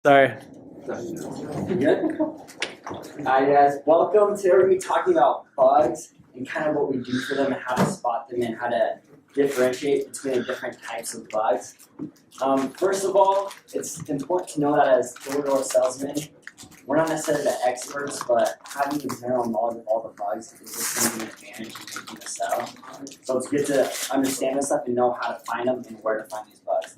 Sorry. Good? Alright guys, welcome. Today we're going to be talking about bugs and kind of what we do for them and how to spot them and how to differentiate between the different types of bugs. First of all, it's important to know that as door-to-door salesmen, we're not necessarily the experts, but having a general knowledge of all the bugs is just going to be an advantage in making a sell. So it's good to understand this stuff and know how to find them and where to find these bugs.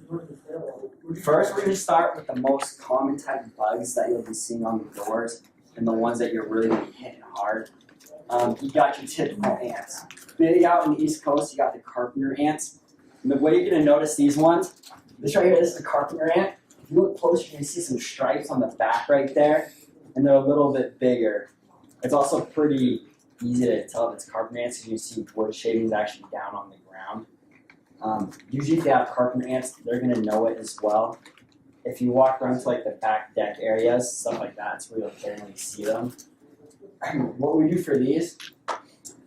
First, we're going to start with the most common type of bugs that you'll be seeing on the doors and the ones that you're really going to be hitting hard. You got your typical ants. Big out in the East Coast, you got the carpenter ants. And the way you're going to notice these ones, this right here, this is the carpenter ant. If you look closer, you're going to see some stripes on the back right there, and they're a little bit bigger. It's also pretty easy to tell if it's carpenter ants because you see wood shavings actually down on the ground. Usually if they have carpenter ants, they're going to know it as well. If you walk around to like the back deck areas, stuff like that, it's where you'll generally see them. What we do for these,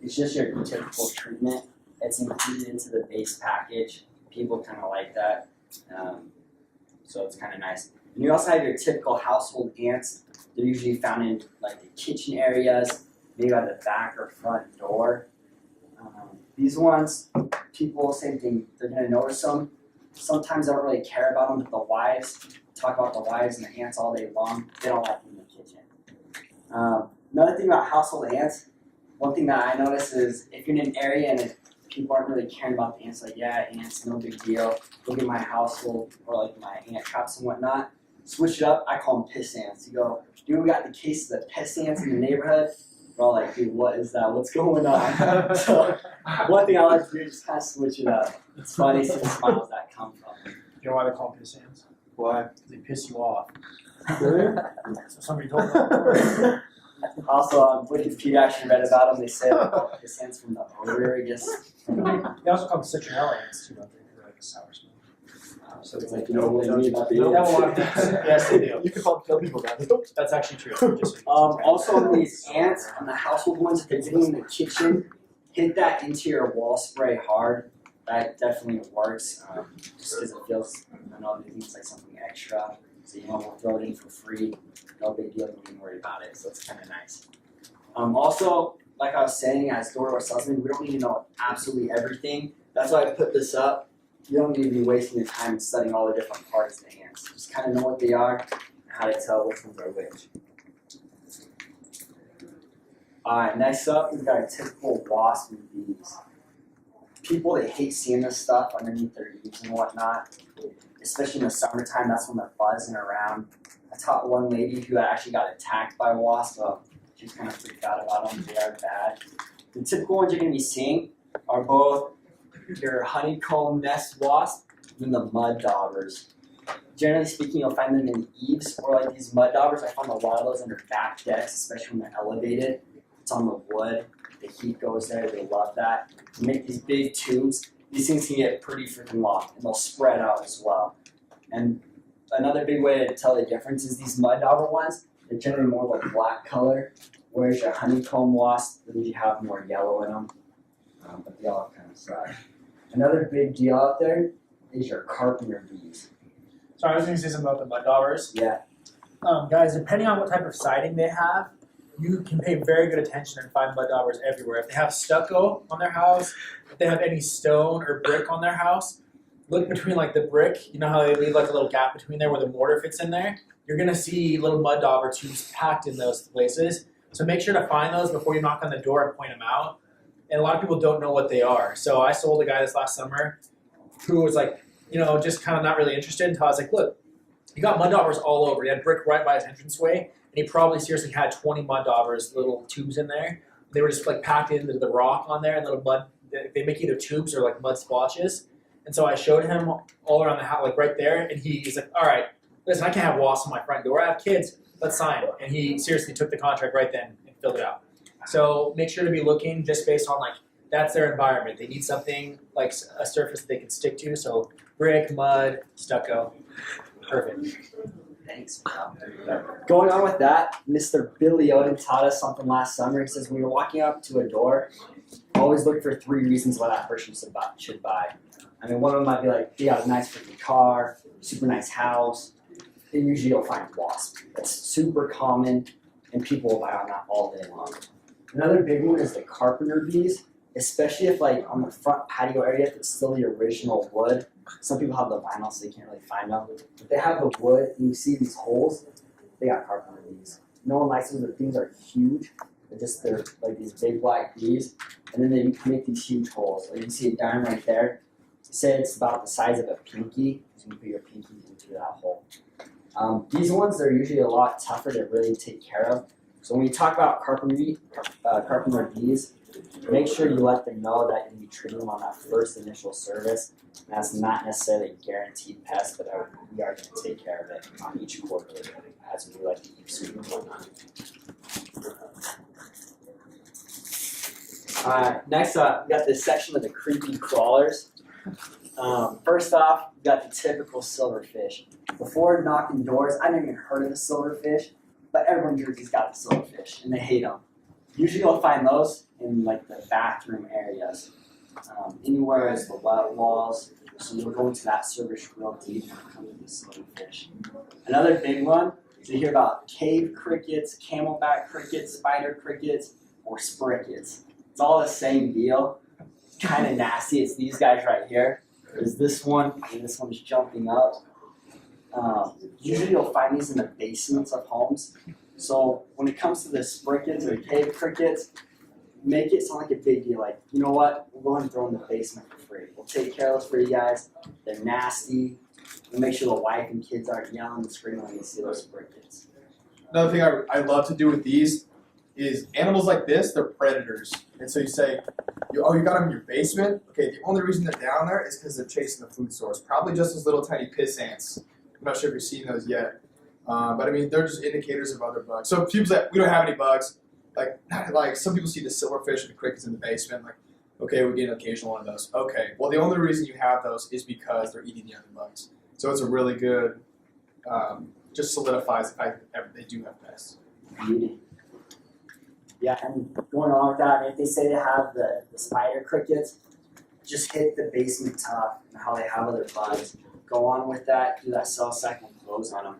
it's just your typical treatment. It's included into the base package. People kind of like that, so it's kind of nice. And you also have your typical household ants. They're usually found in like the kitchen areas, maybe at the back or front door. These ones, people say they're going to notice them. Sometimes they don't really care about them, but the wives talk about the wives and the ants all day long. They don't like them in the kitchen. Another thing about household ants, one thing that I notice is if you're in an area and people aren't really caring about the ants, like, yeah, ants, no big deal. Look at my household or like my ant traps and whatnot. Switch it up, I call them piss ants. You go, dude, we got the cases of piss ants in the neighborhood. We're all like, dude, what is that? What's going on? So one thing I like to do is just kind of switch it up. It's funny to see the smiles that come from it. You know why they call them piss ants? Why? Because they piss you off. Really? So somebody told me. Also, Wikipedia actually read about them. They said piss ants from the odor, I guess. They also call them citronella ants too, don't they? They're like a sour smell. So it's like, you know what I mean about the They have a lot of ants. things. Yes, they do. You can kill people now. That's actually true. Just Also, on these ants, on the household ones, if they're getting in the kitchen, hit that into your wall spray hard. That definitely works, just because it feels, I know it means like something extra. So you want to throw it in for free. No big deal, don't even worry about it. So it's kind of nice. Also, like I was saying, as door-to-door salesmen, we don't need to know absolutely everything. That's why I put this up. You don't need to be wasting your time studying all the different parts of the ants. Just kind of know what they are and how to tell which ones are which. Alright, next up, we've got our typical wasp and bees. People, they hate seeing this stuff underneath their eaves and whatnot. Especially in the summertime, that's when they're buzzing around. I taught one lady who actually got attacked by wasps, so she was kind of freaked out about them. They are bad. The typical ones you're going to be seeing are both your honeycomb nest wasp and the mud daubers. Generally speaking, you'll find them in the eaves, or like these mud daubers, I find a lot of those under back decks, especially when they're elevated. It's on the wood, the heat goes there, they love that. You make these big tubes, these things can get pretty freaking long, and they'll spread out as well. And another big way to tell the difference is these mud dauber ones, they're generally more of a black color, whereas your honeycomb wasp, they usually have more yellow in them, but they all kind of suck. Another big deal out there is your carpenter bees. So I was going to say something about the mud daubers. Yeah. Guys, depending on what type of siding they have, you can pay very good attention and find mud daubers everywhere. If they have stucco on their house, if they have any stone or brick on their house, look between like the brick, you know how they leave like a little gap between there where the mortar fits in there? You're going to see little mud dauber tubes packed in those places. So make sure to find those before you knock on the door and point them out. And a lot of people don't know what they are. So I sold a guy this last summer who was like, you know, just kind of not really interested until I was like, look, he got mud daubers all over. He had brick right by his entranceway, and he probably seriously had 20 mud daubers, little tubes in there. They were just like packed into the rock on there, and little mud. They make either tubes or like mud splotches. And so I showed him all around the house, like right there, and he's like, all right, listen, I can't have wasps on my front door. I have kids. Let's sign. And he seriously took the contract right then and filled it out. So make sure to be looking just based on like, that's their environment. They need something like a surface that they can stick to. So brick, mud, stucco, perfect. Thanks. Going on with that, Mr. Billy Oden taught us something last summer. He says when you're walking up to a door, always look for 3 reasons why that person should buy. I mean, one of them might be like, they got a nice freaking car, super nice house. then usually you'll find wasp. It's super common, and people will buy on that all day long. Another big one is the carpenter bees, especially if like on the front patio area, if it's still the original wood. Some people have the vinyl, so they can't really find them. If they have the wood, and you see these holes, they got carpenter bees. No one likes them. The things are huge. They're like these big black bees, and then they make these huge holes. Like you can see a dime right there. Say it's about the size of a pinky. So you can put your pinky into that hole. These ones, they're usually a lot tougher to really take care of. So when you talk about carpenter bees, make sure you let them know that you'll be treating them on that first initial service. And that's not necessarily a guaranteed pest, but we are going to take care of it on each quarter as we do like the deep sweep and whatnot. Next up, we got this section of the creepy crawlers. First off, we got the typical silverfish. Before knocking doors, I never even heard of the silverfish, but everyone in Jersey's got the silverfish, and they hate them. Usually you'll find those in like the bathroom areas. Anywhere is the wet walls, so you'll go into that service real deep when it comes to the silverfish. Another big one is you hear about cave crickets, camelback crickets, spider crickets, or sprickets. It's all the same deal. It's kind of nasty. It's these guys right here. There's this one, and this one's jumping up. Usually you'll find these in the basements of homes. So when it comes to the sprickets or cave crickets, make it sound like a big deal. Like, you know what? We'll go ahead and throw them in the basement for free. We'll take care of those for you guys. They're nasty. We'll make sure the wife and kids aren't yelling and screaming when they see those sprickets. Another thing I love to do with these is animals like this, they're predators. And so you say, you got them in your basement? Okay, the only reason they're down there is because they're chasing the food source. Probably just those little tiny piss ants. I'm not sure if you've seen those yet. But I mean, they're just indicators of other bugs. So people say, we don't have any bugs. Like some people see the silverfish and the crickets in the basement. Like, okay, we get an occasional one of those. Okay, well the only reason you have those is because they're eating the other bugs. So it's a really good, just solidifies the fact that they do have pests. Beauty. Yeah, and going on with that, I mean, if they say they have the spider crickets, just hit the basement top and how they have other bugs. Go on with that, do that cell cycle and close on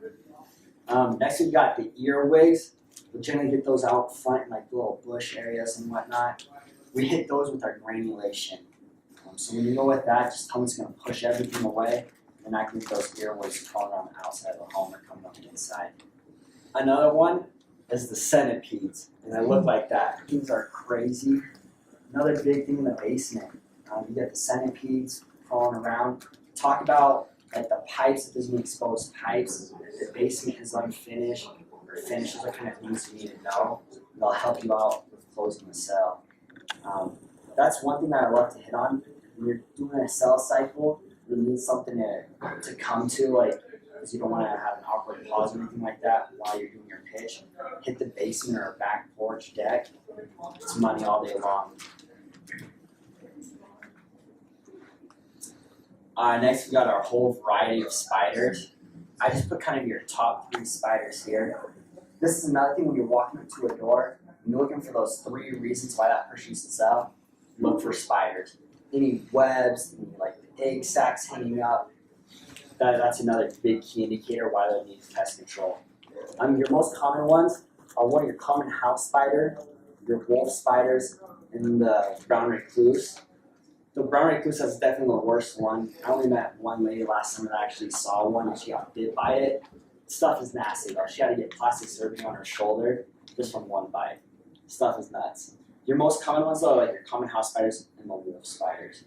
them. Next we got the earwigs. We generally get those out front in like little bush areas and whatnot. We hit those with our granulation. So when you go with that, just tell them it's going to push everything away, and I can get those earwigs crawling around the outside of the home or coming up the inside. Another one is the centipedes, and they look like that. Things are crazy. Another big thing in the basement. You get the centipedes crawling around. Talk about like the pipes, if there's any exposed pipes, if the basement is unfinished, or finished, those are kind of things you need to know. They'll help you out with closing the cell. That's one thing that I love to hit on. When you're doing a cell cycle, you need something to come to, like, because you don't want to have an awkward pause or anything like that while you're doing your pitch. Hit the basement or a back porch deck. It's money all day long. Next, we got our whole variety of spiders. I just put kind of your top 3 spiders here. This is another thing when you're walking up to a door and you're looking for those 3 reasons why that person should sell. Look for spiders. Any webs, any like the egg sacs hanging up. That's another big key indicator why they need pest control. Your most common ones are one of your common house spider, your wolf spiders, and the brown recluse. The brown recluse is definitely the worst one. I only met one lady last summer that actually saw one and she got bit by it. Stuff is nasty though. She had to get plastic surgery on her shoulder just from one bite. Stuff is nuts. Your most common ones though are like your common house spiders and the wolf spiders.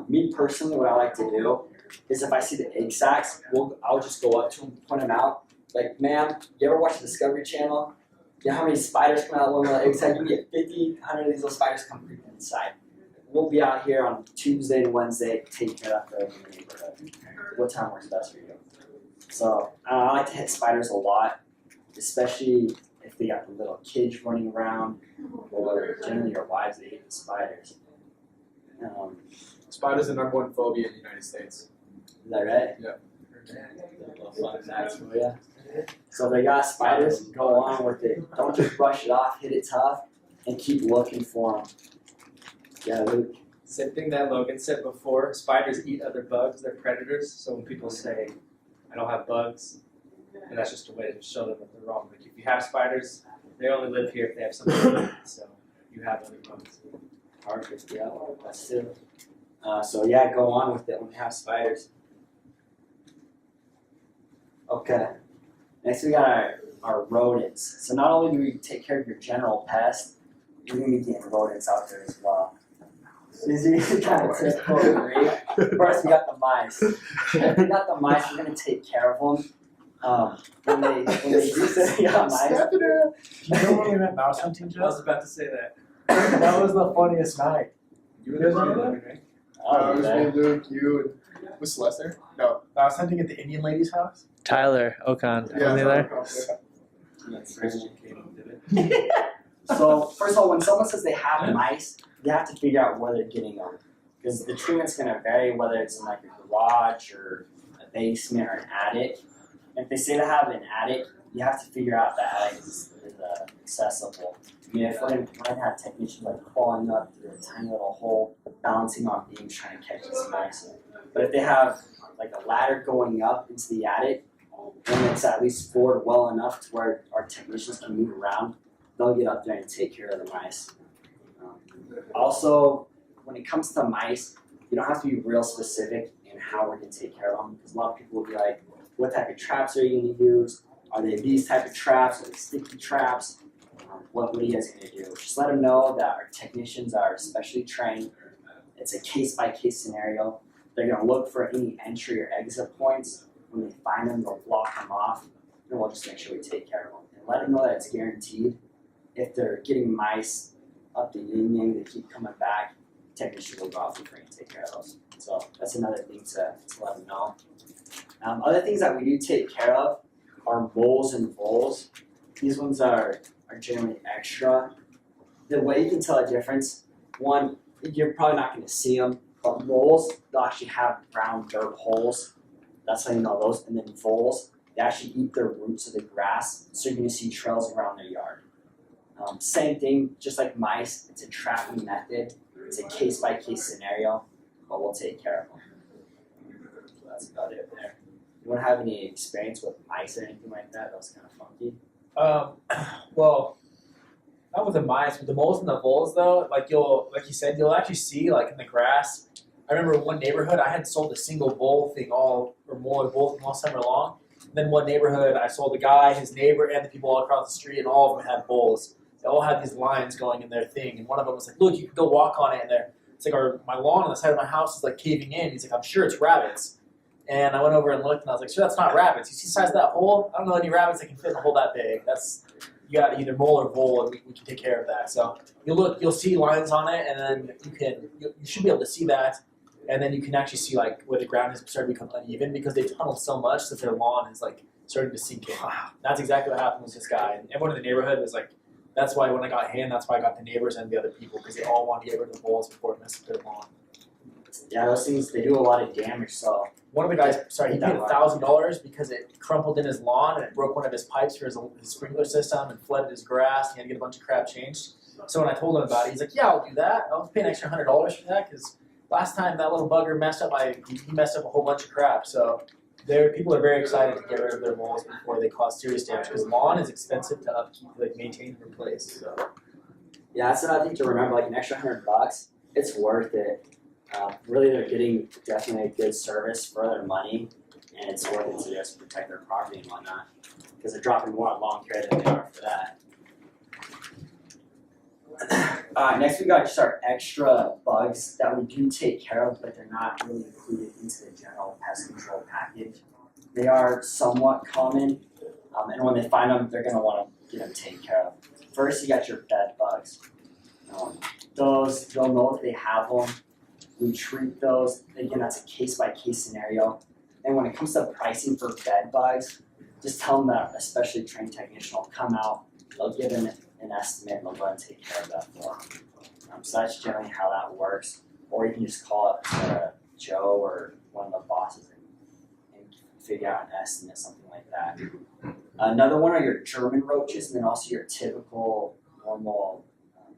Me personally, what I like to do is if I see the egg sacs, I'll just go up to them, point them out. Like, ma'am, you ever watch the Discovery Channel? You know how many spiders come out of one little egg sac? You can get 50, 100 of these little spiders come creeping inside. We'll be out here on Tuesday and Wednesday taking care of that for every neighborhood. What time works best for you? So I like to hit spiders a lot, especially if they got the little kids running around, or generally your wives, they hate the spiders. Spiders are the #1 phobia in the United States. Is that right? Yeah. Little fun facts for you. So if they got spiders, go on with it. Don't just brush it off, hit it tough, and keep looking for them. Yeah, Luke. Same thing that Logan said before. Spiders eat other bugs. They're predators. So when people say, I don't have bugs, and that's just a way to show them that they're wrong. Like if you have spiders, they only live here if they have something. So you have other bugs. Perfect. Yeah, that's true. So yeah, go on with it when you have spiders. Okay. Next we got our rodents. So not only do we take care of your general pest, you're gonna be getting rodents out there as well. These are kind of typical agree. First we got the mice. If we got the mice, we're gonna take care of them. When they do say yeah, mice. Do you know when we went mouse hunting, I was Joe? about to say that. That was the funniest night. You guys remember that? right? Oh, it was okay. me, Luke, you, and was Celeste there? No. Mouse hunting at the Indian lady's house. Tyler Okan, Yeah, wasn't he there? That's Christian came and did it. So first of all, when someone says they have mice, they have to figure out where they're getting them, because the treatment's going to vary whether it's in like a garage or a basement or an attic. And if they say they have an attic, you have to figure out that attic is accessible. I mean, if I might have technicians like crawling up through a tiny little hole, balancing on beams, trying to catch these mice. But if they have like a ladder going up into the attic, and it's at least forward well enough to where our technicians can move around, they'll get up there and take care of the mice. Also, when it comes to mice, you don't have to be real specific in how we're going to take care of them, because a lot of people will be like, what type of traps are you going to use? Are they these type of traps? Are they sticky traps? What are you guys going to do? Just let them know that our technicians are specially trained. It's a case-by-case scenario. They're going to look for any entry or exit points. When they find them, they'll block them off, and we'll just make sure we take care of them. And let them know that it's guaranteed. If they're getting mice up the yin yang, they keep coming back, technicians will go off and take care of those. So that's another thing to let them know. Other things that we do take care of are moles and voles. These ones are generally extra. The way you can tell a difference, one, you're probably not going to see them, but moles, they'll actually have round dirt holes. That's how you know those. And then voles, they actually eat their roots of the grass, so you're going to see trails around their yard. Same thing, just like mice, it's a trapping method. It's a case-by-case scenario, but we'll take care of them. So that's about it there. You want to have any experience with mice or anything like that? That was kind of funky. Well, not with the mice, with the moles and the voles though. Like you said, you'll actually see like in the grass. I remember in one neighborhood I had sold a single vole thing all summer long. And then one neighborhood I sold a guy, his neighbor, and the people all across the street, and all of them had voles. They all had these lines going in their thing, and one of them was like, "Look, you can go walk on it." And it's like my lawn on the side of my house is like caving in. He's like, "I'm sure it's rabbits." And I went over and looked, and I was like, "Sure, that's not rabbits. You see the size of that hole? I don't know any rabbits that can fit in a hole that big. You got either mole or vole, and we can take care of that." So you'll see lines on it, and then you should be able to see that, and then you can actually see like where the ground has started to become uneven because they tunnel so much that their lawn is like starting to sink in. That's exactly what happened with this guy. And everyone in the neighborhood was like, that's why when I got him, that's why I got the neighbors and the other people, because they all wanted to get rid of the voles before it messed up their lawn. Yeah, those things, they do a lot of damage, so. One of the guys, he paid $1,000 because it crumpled in his lawn and it broke one of his pipes for his sprinkler system and flooded his grass. He had to get a bunch of crap changed. So when I told him about it, he's like, "Yeah, I'll do that. I'll pay an extra $100 for that because last time that little bugger messed up, he messed up a whole bunch of crap." So people are very excited to get rid of their moles before they cause serious damage because lawn is expensive to upkeep, maintain and replace. So. Yeah, that's another thing to remember. Like an extra $100, it's worth it. Really, they're getting definitely a good service for their money, and it's worth it to just protect their property and whatnot, because they're dropping more on lawn care than they are for that. Next, we got just our extra bugs that we do take care of, but they're not really included into the general pest control package. They are somewhat common, and when they find them, they're going to want to get them taken care of. First, you got your bed bugs. Those, they'll know if they have them. We treat those, again, that's a case-by-case scenario. And when it comes to pricing for bed bugs, just tell them that a specially trained technician will come out, they'll give them an estimate, and they'll go and take care of that for them. So that's generally how that works. Or you can just call up Joe or one of the bosses and figure out an estimate, something like that. Another one are your German roaches, and then also your typical normal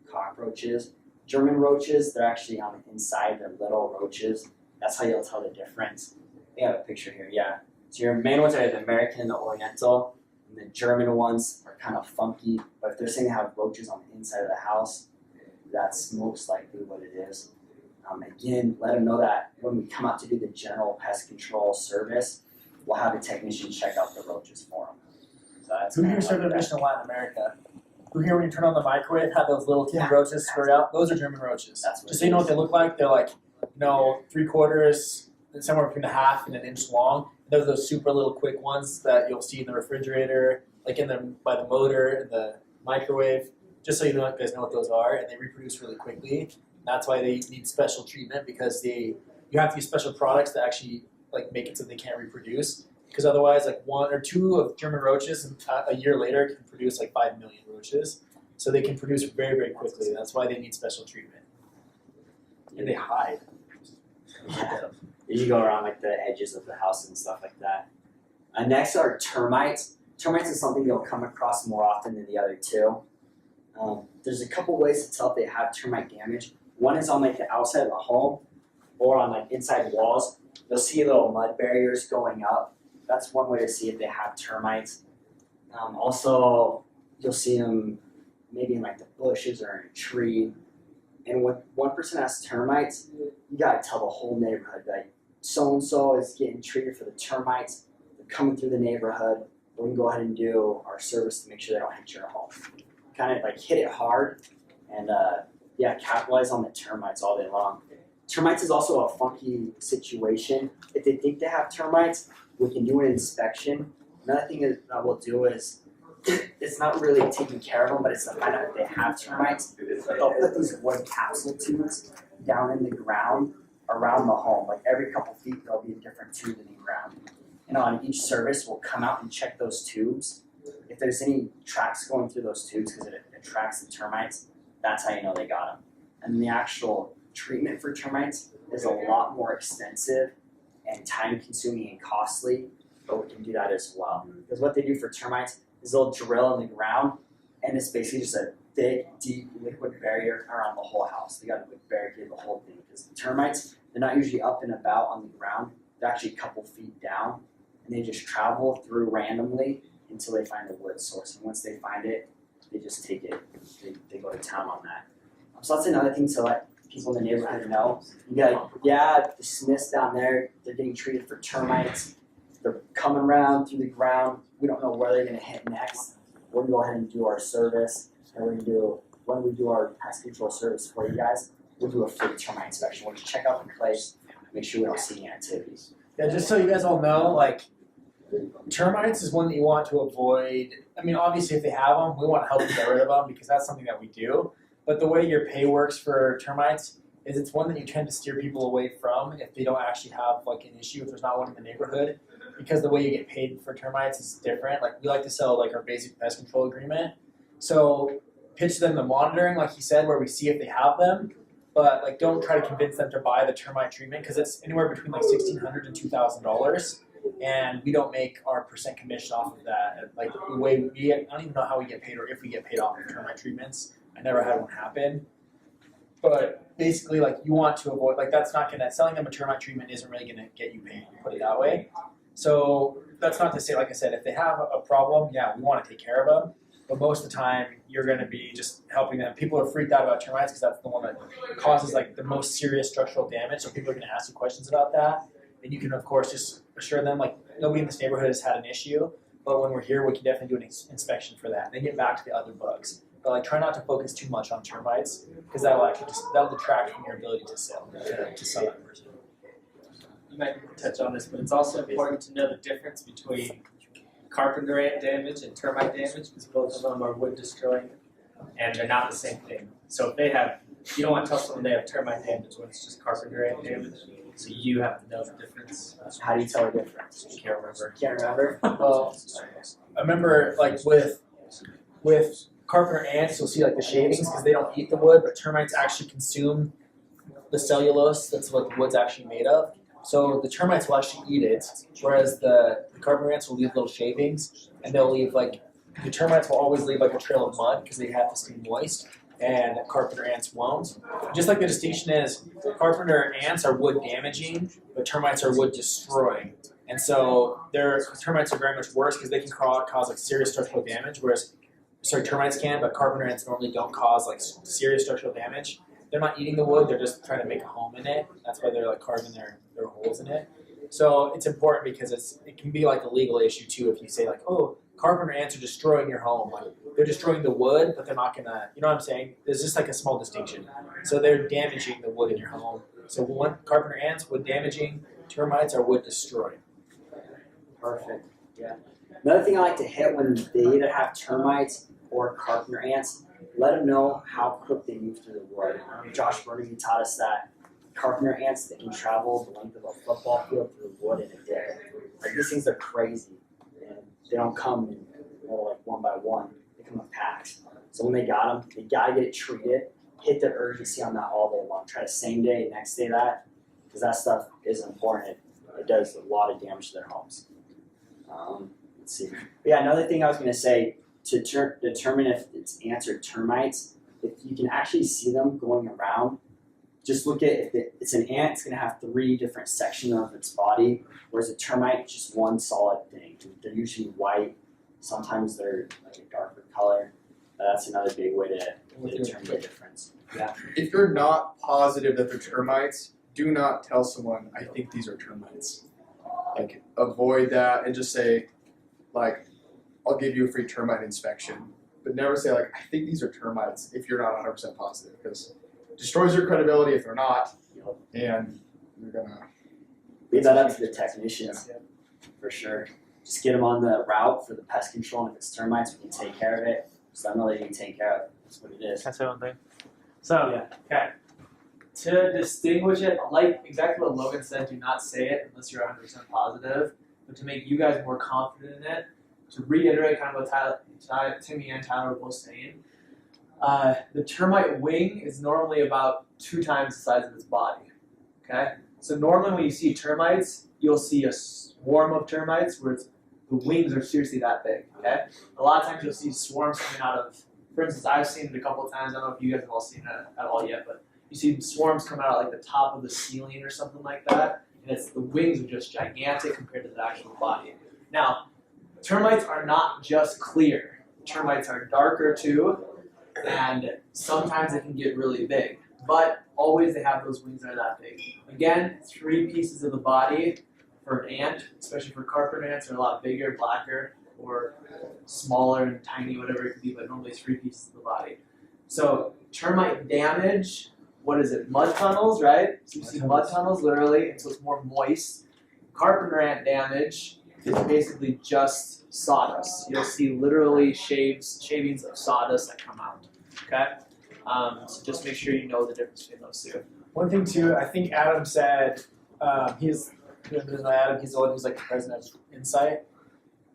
cockroaches. German roaches, they're actually on the inside, they're little roaches. That's how you'll tell the difference. We have a picture here, yeah. So your main ones are the American and the Oriental, and the German ones are kind of funky. But if they're saying they have roaches on the inside of the house, that's most likely what it is. Again, let them know that when we come out to do the general pest control service, we'll have a technician check out the roaches for them. So that's Who here served a mission in Latin America? Who here, when you turn on the microwave, had those little teeny roaches scurry out? Those are German roaches. That's what Just so you know what they look like, they're like, 3/4, somewhere between a half and an inch long. They're those super little quick ones that you'll see in the refrigerator, like by the motor, in the microwave. Just so you guys know what those are, and they reproduce really quickly. That's why they need special treatment, because you have to use special products to actually make it so they can't reproduce. Because otherwise, 1 or 2 of German roaches a year later can produce 5 million roaches. So they can produce very, very quickly. That's why they need special treatment. And they hide. Yeah. You go around the edges of the house and stuff like that. Next are termites. Termites is something you'll come across more often than the other two. There's a couple ways to tell if they have termite damage. One is on the outside of the home, or on inside walls. You'll see little mud barriers going up. That's one way to see if they have termites. Also, you'll see them maybe in the bushes or in a tree. And when one person has termites, you gotta tell the whole neighborhood that so and so is getting treated for the termites. They're coming through the neighborhood. We can go ahead and do our service to make sure they don't hit your home. Kind of hit it hard, and capitalize on the termites all day long. Termites is also a funky situation. If they think they have termites, we can do an inspection. Another thing that we'll do is, it's not really taking care of them, but it's to find out if they have termites. They'll put these wood capsule tubes down in the ground around the home. Every couple feet, there'll be a different tube in the ground. And on each service, we'll come out and check those tubes. If there's any tracks going through those tubes, because it attracts the termites, that's how you know they got them. And the actual treatment for termites is a lot more extensive and time-consuming and costly, but we can do that as well. Because what they do for termites is they'll drill in the ground, and it's basically just a big, deep liquid barrier around the whole house. They got to barricade the whole thing, because the termites, they're not usually up and about on the ground. They're actually a couple feet down, and they just travel through randomly until they find a wood source. And once they find it, they just take it. They go to town on that. So that's another thing to let people in the neighborhood know. You got, the Smiths down there, they're getting treated for termites. They're coming around through the ground. We don't know where they're going to hit next. We're going to go ahead and do our service. And we're going to do, when we do our pest control service for you guys, we'll do a free termite inspection. We'll just check out the place, make sure we don't see any activities. Yeah, just so you guys all know, termites is one that you want to avoid. I mean, obviously, if they have them, we want to help you get rid of them, because that's something that we do. But the way your pay works for termites is it's one that you tend to steer people away from if they don't actually have an issue, if there's not one in the neighborhood, because the way you get paid for termites is different. We like to sell our basic pest control agreement. So pitch them the monitoring, like he said, where we see if they have them, but don't try to convince them to buy the termite treatment, because it's anywhere between $1,600 and $2,000. And we don't make our percent commission off of that. The way I don't even know how we get paid, or if we get paid off of termite treatments. I never had one happen. But basically, you want to avoid, that's not gonna, selling them a termite treatment isn't really gonna get you paid, put it that way. So that's not to say, like I said, if they have a problem, we want to take care of them. But most of the time, you're gonna be just helping them. People are freaked out about termites because that's the one that causes the most serious structural damage. So people are gonna ask you questions about that. And you can, of course, just assure them, nobody in this neighborhood has had an issue, but when we're here, we can definitely do an inspection for that. And then get back to the other bugs. But try not to focus too much on termites, because that'll detract from your ability to sell that person. You might touch on this, but it's also important to know the difference between carpenter ant damage and termite damage, because both of them are wood destroying, and they're not the same thing. So if you don't want to tell someone they have termite damage when it's just carpenter ant damage. So you have to know the difference. How do you tell the difference? You can't remember. Can't remember? Well, I remember with carpenter ants, you'll see the shavings, because they don't eat the wood, but termites actually consume the cellulose that's what the wood's actually made of. So the termites will actually eat it, whereas the carpenter ants will leave little shavings, and they'll leave the termites will always leave a trail of mud because they have to stay moist, and carpenter ants won't. Just the distinction is, carpenter ants are wood damaging, but termites are wood destroying. And so their termites are very much worse because they can cause like serious structural damage, whereas termites can, but carpenter ants normally don't cause like serious structural damage. They're not eating the wood; they're just trying to make a home in it. That's why they're like carving their holes in it. So it's important because it can be like a legal issue too if you say like, oh, carpenter ants are destroying your home. Like they're destroying the wood, but they're not gonna. You know what I'm saying? There's just like a small distinction. So they're damaging the wood in your home. So one carpenter ants, wood damaging, termites are wood destroying. Perfect. Yeah. Another thing I like to hit when they either have termites or carpenter ants, let them know how quick they move through the wood. Josh Burnaby taught us that carpenter ants, they can travel the length of a football field through the wood in a day. Like these things are crazy, and they don't come in like one by one. They come in packs. So when they got them, they gotta get it treated. Hit the urgency on that all day long. Try to same day, next day that, because that stuff is important. It does a lot of damage to their homes. Let's see. But yeah, another thing I was going to say, to determine if it's ants or termites, if you can actually see them going around, just look at if it's an ant, it's going to have 3 different sections of its body, whereas a termite, just one solid thing. They're usually white. Sometimes they're like a darker color. That's another big way to determine the difference. Yeah. If you're not positive that they're termites, do not tell someone, I think these are termites. Like, avoid that and just say, like, I'll give you a free termite inspection. But never say, like, I think these are termites if you're not 100% positive. Because it destroys your credibility if they're not. And you're going to... Leave that up to the technicians, for sure. Just get them on the route for the pest control. And if it's termites, we can take care of it. So I know they can take care of it. That's what it is. Can I say one thing? So, okay. To distinguish it, like exactly what Logan said, do not say it unless you're 100% positive. But to make you guys more confident in it, to reiterate kind of what Timmy and Tyler were both saying, the termite wing is normally about 2 times the size of its body. Okay? So normally when you see termites, you'll see a swarm of termites where the wings are seriously that big. Okay? A lot of times you'll see swarms coming out of, for instance, I've seen it a couple of times. I don't know if you guys have all seen it at all yet, but you see swarms come out like the top of the ceiling or something like that, and the wings are just gigantic compared to the actual body. Now, termites are not just clear. Termites are darker too, and sometimes they can get really big. But always they have those wings that are that big. Again, 3 pieces of the body for an ant, especially for carpenter ants, are a lot bigger, blacker, or smaller and tiny, whatever it could be, but normally it's 3 pieces of the body. So termite damage, what is it? Mud tunnels, right? So you see mud tunnels literally, and so it's more moist. Carpenter ant damage is basically just sawdust. You'll see literally shavings of sawdust that come out. Okay? So just make sure you know the difference between those 2. One thing too, I think Adam said, Adam, he's the one who's like the president of Insight.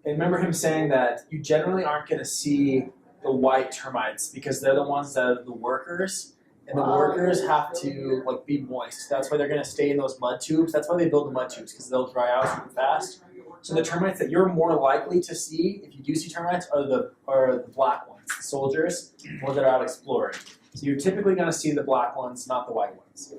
And remember him saying that you generally aren't going to see the white termites because they're the ones that are the workers. And the workers have to like be moist. That's why they're going to stay in those mud tubes. That's why they build the mud tubes, because they'll dry out super fast. So the termites that you're more likely to see, if you do see termites, are the black ones, the soldiers, the ones that are out exploring. So you're typically going to see the black ones, not the white ones.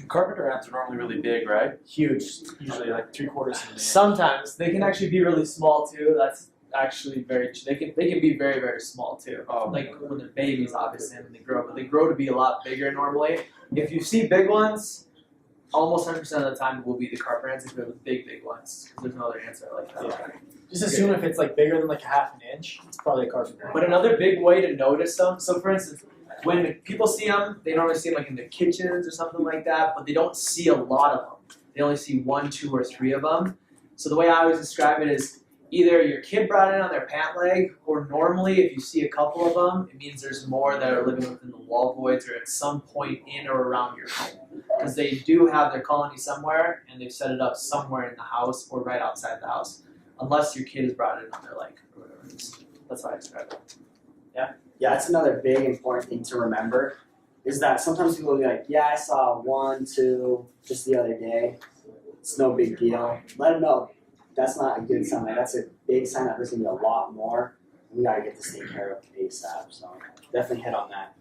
Carpenter ants are normally really big, right? Huge, usually like 3/4 of a man. Sometimes they can actually be really small too. That's actually very. They can be very, very small too. Like when they're babies, obviously, and when they grow, but they grow to be a lot bigger normally. If you see big ones, almost 100% of the time it will be the carpenter ants if they're the big ones. Because there's no other ants that are like that. Yeah. Just assume if it's like bigger than like 1/2 inch, it's probably a carpenter ant. But another big way to notice them. So for instance, when people see them, they normally see them like in the kitchens or something like that, but they don't see a lot of them. They only see 1, 2, or 3 of them. So the way I always describe it is either your kid brought it on their pant leg, or normally if you see a couple of them, it means there's more that are living within the wall voids or at some point in or around your home. Because they do have their colony somewhere, and they've set it up somewhere in the house or right outside the house, unless your kid has brought it on their leg or whatever it is. That's how I describe it. Yeah, that's another big important thing to remember, is that sometimes people will be like, yeah, I saw 1, 2 just the other day. It's no big deal. Let them know that's not a good sign. Like, that's a big sign that there's going to be a lot more. And we got to get this taken care of ASAP. So definitely hit on that.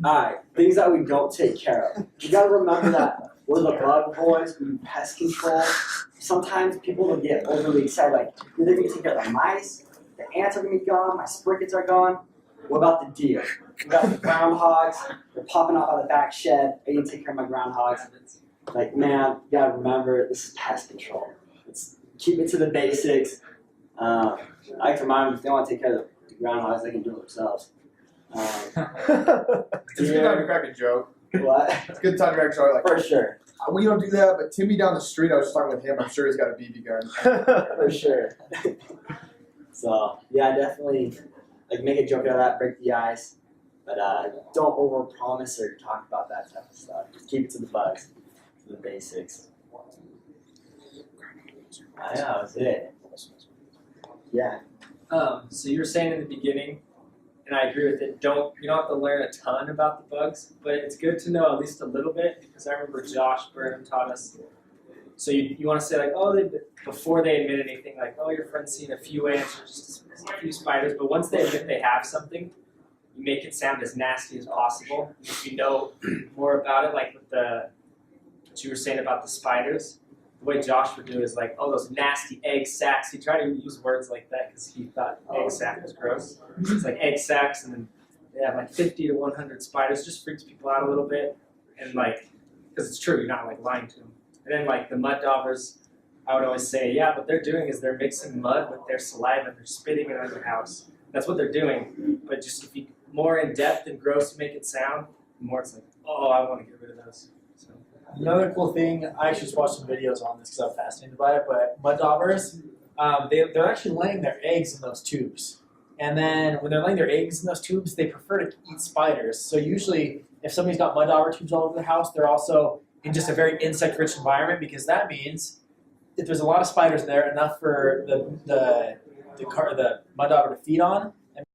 Alright, things that we don't take care of. You got to remember that We're the bug boys. We do pest control. Sometimes people will get overly excited, like, they're going to take care of the mice, the ants are going to be gone, my sprickets are gone. What about the deer? We got the groundhogs. They're popping off out of the back shed. I need to take care of my groundhogs. Like, man, you gotta remember, this is pest control. It's keep it to the basics. I like to remind them if they want to take care of the groundhogs, they can do it themselves. It's a good time to crack a joke. What? It's a good time to crack a joke. Like, For sure. we don't do that, but Timmy down the street, I was just talking with him. I'm sure he's got a BB gun. For sure. So, yeah, definitely, like, make a joke out of that, break the ice. But don't overpromise or talk about that type of stuff. Just keep it to the bugs, to the basics. Yeah, that was it. Yeah. So you were saying in the beginning, and I agree with it, you don't have to learn a ton about the bugs, but it's good to know at least a little bit, because I remember Josh Burnham taught us. So you want to say, like, oh, before they admit anything, like, oh, your friend's seen a few ants or just a few spiders, but once they admit they have something, you make it sound as nasty as possible. If you know more about it, like with what you were saying about the spiders, the way Josh would do is like, oh, those nasty egg sacs. He tried to use words like that because he thought egg sac was gross. It's like egg sacs, and then they have like 50 to 100 spiders. Just freaks people out a little bit, and like, because it's true, you're not like lying to them. And then like the mud daubers, I would always say, yeah, what they're doing is they're mixing mud with their saliva and they're spitting it on your house. That's what they're doing. But just if you more in depth and gross you make it sound, the more it's like, oh, I want to get rid of those. So. Another cool thing, I actually just watched some videos on this because I'm fascinated by it, but mud daubers, they're actually laying their eggs in those tubes. And then when they're laying their eggs in those tubes, they prefer to eat spiders. So usually, if somebody's got mud dauber tubes all over the house, they're also in just a very insect-rich environment, because that means if there's a lot of spiders there, enough for the mud dauber to feed on,